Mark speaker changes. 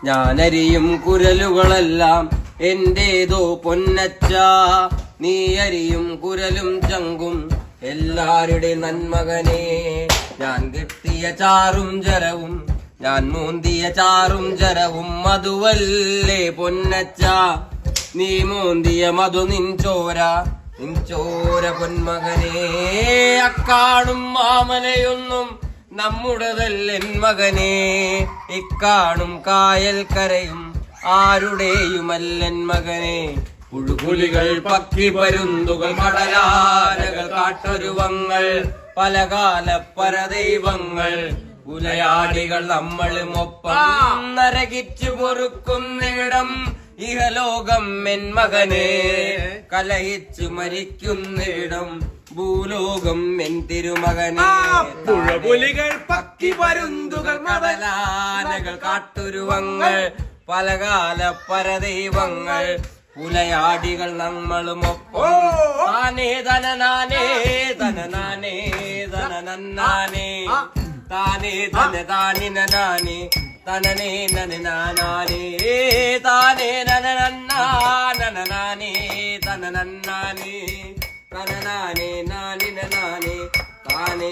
Speaker 1: ഞാനരിയും കുരലുകളെല്ലാം എന്റേതോ പൊന്നച്ച. നീ അരിയും കുരലും ചങ്കും എല്ലാരുടെ നന്മകനെ. ഞാൻ കെട്ടിയ ചാറും ജരവും ഞാൻ മോന്തിയ ചാറും ജരവും മധുവല്ലേ പൊന്നച്ച. നീ മോന്തിയ മധു നിൻചോര പൊന്മകനെ. അക്കാണും മാമലയൊന്നും നമ്മുടേതല്ലെൻ മകനെ. ഇക്കാണും കായൽ കരയും ആരുടെയുമല്ലെൻ മകനെ. പുഴുപുലികൾ പക്ഷി പരുന്തുകൾ കടലാനകൾ കാട്ടൊരുവങ്ങൾ പലകാല പരദൈവങ്ങൾ പുലയാടികൾ നമ്മളുമൊപ്പം നരകിച്ചു പൊറുക്കുന്നിടം ഇഹലോകം എൻ മകനെ. കലഹിച്ചു മരിക്കുന്നിടം ഭൂലോകം എൻ തിരുമകനെ.
Speaker 2: പുഴപുലികൾ പക്ഷി പരുന്തുകൾ
Speaker 1: കടലാനകൾ കാട്ടുരുവങ്ങൾ പലകാല പരദൈവങ്ങൾ പുലയാടികൾ നമ്മളുമൊപ്പം. താനേ തനനാനേ തനനാനേ തനനന്നാനേ താനേ തന താനിനാനേ തനനേ നനാനേ താനേ നനനന്നാനേ തനനന്നാനേ തനനാനേ നാനിനാനേ താനേ